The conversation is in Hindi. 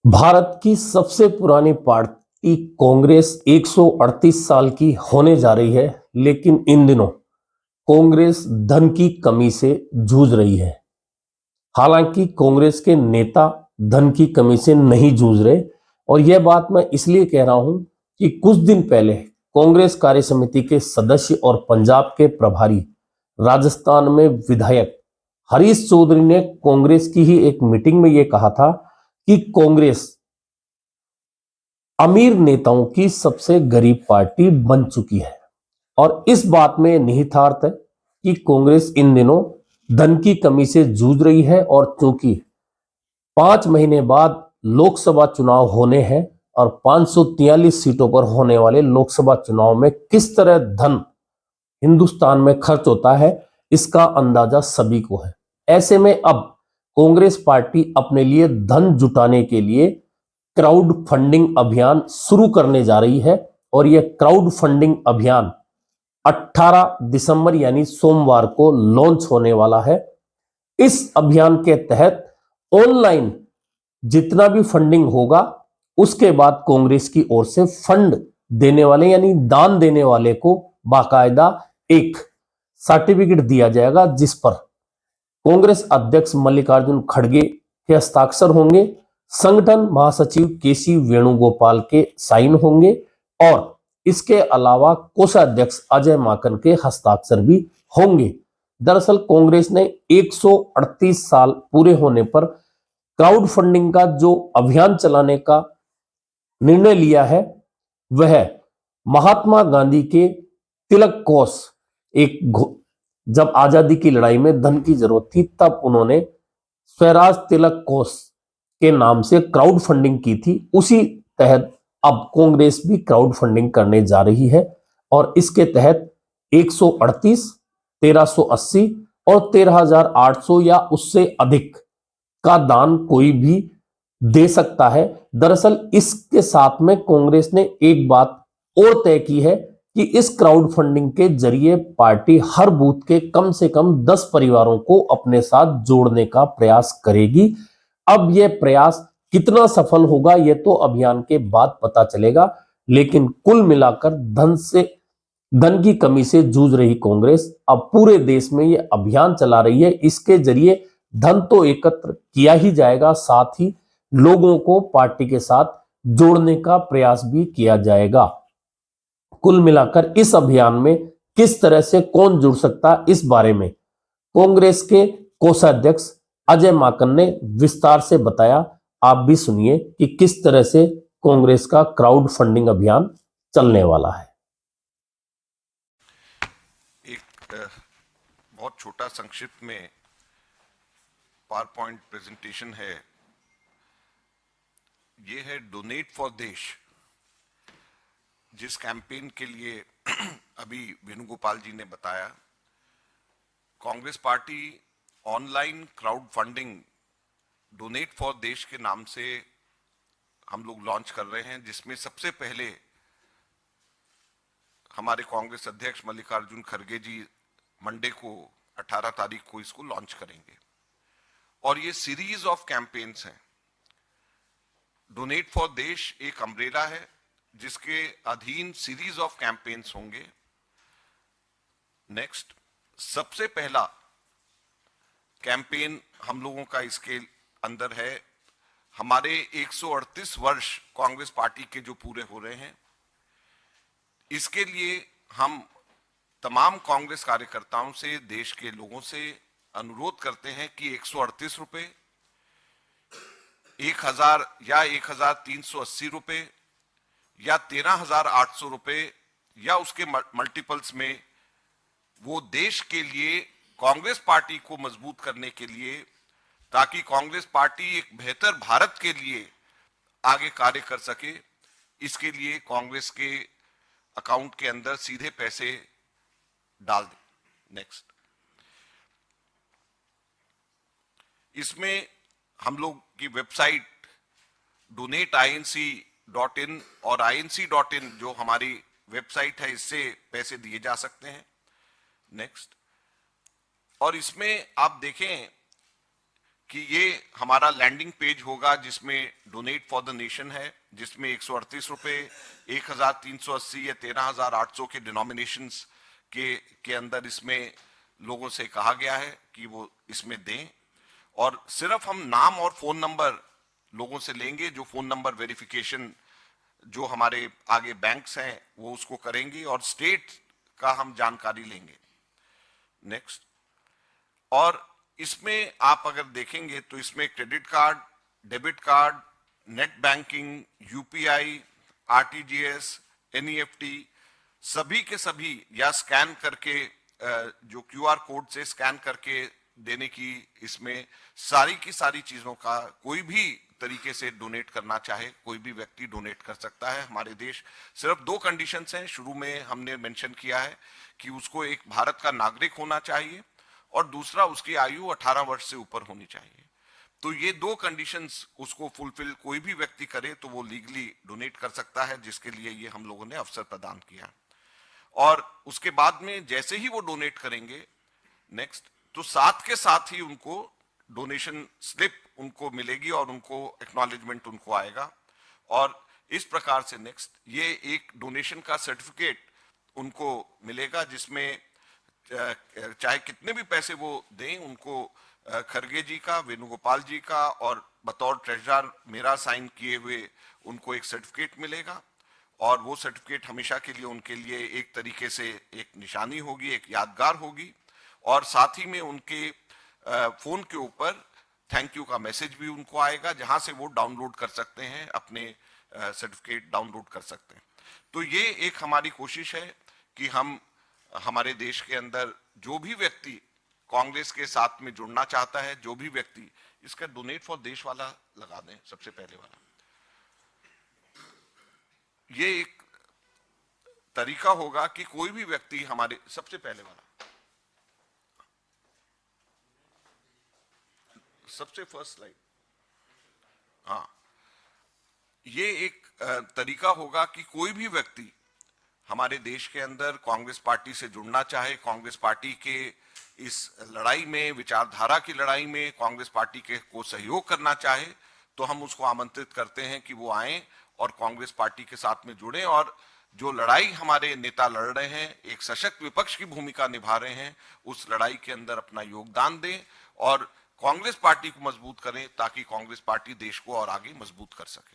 भारत की सबसे पुरानी पार्टी कांग्रेस 138 साल की होने जा रही है, लेकिन इन दिनों कांग्रेस धन की कमी से जूझ रही है। हालांकि कांग्रेस के नेता धन की कमी से नहीं जूझ रहे, और यह बात मैं इसलिए कह रहा हूं कि कुछ दिन पहले कांग्रेस कार्य समिति के सदस्य और पंजाब के प्रभारी, राजस्थान में विधायक हरीश चौधरी ने कांग्रेस की ही एक मीटिंग में यह कहा था कि कांग्रेस अमीर नेताओं की सबसे गरीब पार्टी बन चुकी है। और इस बात में निहितार्थ है कि कांग्रेस इन दिनों धन की कमी से जूझ रही है, और चूंकि 5 महीने बाद लोकसभा चुनाव होने हैं और 543 सीटों पर होने वाले लोकसभा चुनाव में किस तरह धन हिंदुस्तान में खर्च होता है, इसका अंदाजा सभी को है। ऐसे में अब कांग्रेस पार्टी अपने लिए धन जुटाने के लिए क्राउड फंडिंग अभियान शुरू करने जा रही है, और यह क्राउड फंडिंग अभियान 18 दिसंबर यानी सोमवार को लॉन्च होने वाला है। इस अभियान के तहत ऑनलाइन जितना भी फंडिंग होगा, उसके बाद कांग्रेस की ओर से फंड देने वाले यानी दान देने वाले को बाकायदा एक सर्टिफिकेट दिया जाएगा, जिस पर कांग्रेस अध्यक्ष मल्लिकार्जुन खड़गे के हस्ताक्षर होंगे, संगठन महासचिव केसी वेणुगोपाल के साइन होंगे, और इसके अलावा कोषाध्यक्ष अजय माकन के हस्ताक्षर भी होंगे। दरअसल कांग्रेस ने 138 साल पूरे होने पर क्राउड फंडिंग का जो अभियान चलाने का निर्णय लिया है, वह महात्मा गांधी के तिलक कोष, जब आजादी की लड़ाई में धन की जरूरत थी, तब उन्होंने स्वराज तिलक कोष के नाम से क्राउड फंडिंग की थी। उसी तहत अब कांग्रेस भी क्राउड फंडिंग करने जा रही है, और इसके तहत 138, 1380 और 13800 या उससे अधिक का दान कोई भी दे सकता है। दरअसल इसके साथ में कांग्रेस ने एक बात और तय की है कि इस क्राउड फंडिंग के जरिए पार्टी हर बूथ के कम से कम 10 परिवारों को अपने साथ जोड़ने का प्रयास करेगी। अब यह प्रयास कितना सफल होगा, यह तो अभियान के बाद पता चलेगा, लेकिन कुल मिलाकर धन की कमी से जूझ रही कांग्रेस अब पूरे देश में यह अभियान चला रही है। इसके जरिए धन तो एकत्र किया ही जाएगा, साथ ही लोगों को पार्टी के साथ जोड़ने का प्रयास भी किया जाएगा। कुल मिलाकर इस अभियान में किस तरह से कौन जुड़ सकता है, इस बारे में कांग्रेस के कोषाध्यक्ष अजय माकन ने विस्तार से बताया। आप भी सुनिए कि किस तरह से कांग्रेस का क्राउड फंडिंग अभियान चलने वाला है। एक बहुत छोटा संक्षिप्त में पावर पॉइंट प्रेजेंटेशन है। ये है डोनेट फॉर देश, जिस कैंपेन के लिए अभी वेणुगोपाल जी ने बताया। Congress party online crowd funding donate for देश के नाम से हम लोग लॉन्च कर रहे हैं, जिसमें सबसे पहले हमारे कांग्रेस अध्यक्ष मल्लिकार्जुन खड़गे जी मंडे को 18 तारीख को इसको लॉन्च करेंगे। और ये सीरीज ऑफ कैंपेन्स हैं। डोनेट फॉर देश एक अम्ब्रेला है, जिसके अधीन सीरीज ऑफ कैंपेन्स होंगे। नेक्स्ट, सबसे पहला कैंपेन हम लोगों का इसके अंदर है, हमारे 138 वर्ष कांग्रेस पार्टी के जो पूरे हो रहे हैं, इसके लिए हम तमाम कांग्रेस कार्यकर्ताओं से, देश के लोगों से अनुरोध करते हैं कि 138 रुपए, 1000 या 1380 रुपए या 13800 रुपए या उसके मल्टीपल्स में वो देश के लिए, कांग्रेस पार्टी को मजबूत करने के लिए, ताकि कांग्रेस पार्टी एक बेहतर भारत के लिए आगे कार्य कर सके, इसके लिए कांग्रेस के अकाउंट के अंदर सीधे पैसे डाल दें। नेक्स्ट, इसमें हम लोग की वेबसाइट donateinc.in और inc.in जो हमारी वेबसाइट है, इससे पैसे दिए जा सकते हैं। नेक्स्ट, और इसमें आप देखें कि ये हमारा लैंडिंग पेज होगा जिसमें डोनेट फॉर द नेशन है, जिसमें 138 रुपए, 1380 या 13800 के डिनोमिनेशंस के अंदर इसमें लोगों से कहा गया है कि वो इसमें दें, और सिर्फ हम नाम और फोन नंबर लोगों से लेंगे, जो फोन नंबर वेरिफिकेशन जो हमारे आगे बैंक्स हैं वो उसको करेंगे, और स्टेट का हम जानकारी लेंगे। नेक्स्ट, और इसमें आप अगर देखेंगे तो इसमें credit card, debit card, net banking, UPI, RTGS, NEFT सभी के सभी या स्कैन करके जो क्यूआर कोड से स्कैन करके देने की, इसमें सारी की सारी चीजों का कोई भी तरीके से डोनेट करना चाहे कोई भी व्यक्ति डोनेट कर सकता है। हमारे देश सिर्फ 2 कंडीशंस हैं, शुरू में हमने मेंशन किया है कि उसको एक भारत का नागरिक होना चाहिए और दूसरा उसकी आयु 18 वर्ष से ऊपर होनी चाहिए। तो ये 2 कंडीशंस उसको फुलफिल कोई भी व्यक्ति करे तो वो लीगली डोनेट कर सकता है, जिसके लिए ये हम लोगों ने अवसर प्रदान किया। और उसके बाद में जैसे ही वो डोनेट करेंगे नेक्स्ट, तो साथ के साथ ही उनको डोनेशन स्लिप उनको मिलेगी और उनको एक्नॉलेजमेंट उनको आएगा, और इस प्रकार से नेक्स्ट ये एक डोनेशन का सर्टिफिकेट उनको मिलेगा, जिसमें चाहे कितने भी पैसे वो दें उनको खरगे जी का, वेणुगोपाल जी का और बतौर ट्रेजरर मेरा साइन किए हुए उनको एक सर्टिफिकेट मिलेगा, और वो सर्टिफिकेट हमेशा के लिए उनके लिए एक तरीके से एक निशानी होगी, एक यादगार होगी, और साथ ही में उनके फोन के ऊपर थैंक यू का मैसेज भी उनको आएगा, जहां से वो डाउनलोड कर सकते हैं, अपने सर्टिफिकेट डाउनलोड कर सकते हैं। तो ये एक हमारी कोशिश है कि हम हमारे देश के अंदर जो भी व्यक्ति कांग्रेस के साथ में जुड़ना चाहता है, जो भी व्यक्ति इसका डोनेट फॉर देश वाला लगा दें, सबसे पहले वाला। ये एक तरीका होगा कि कोई भी व्यक्ति हमारे, सबसे पहले वाला, सबसे फर्स्ट स्लाइड, हाँ, ये एक तरीका होगा कि कोई भी व्यक्ति हमारे देश के अंदर कांग्रेस पार्टी से जुड़ना चाहे, कांग्रेस पार्टी के इस लड़ाई में, विचारधारा की लड़ाई में कांग्रेस पार्टी के को सहयोग करना चाहे, तो हम उसको आमंत्रित करते हैं कि वो आए और कांग्रेस पार्टी के साथ में जुड़े, और जो लड़ाई हमारे नेता लड़ रहे हैं, एक सशक्त विपक्ष की भूमिका निभा रहे हैं, उस लड़ाई के अंदर अपना योगदान दें और कांग्रेस पार्टी को मजबूत करें, ताकि कांग्रेस पार्टी देश को और आगे मजबूत कर सके।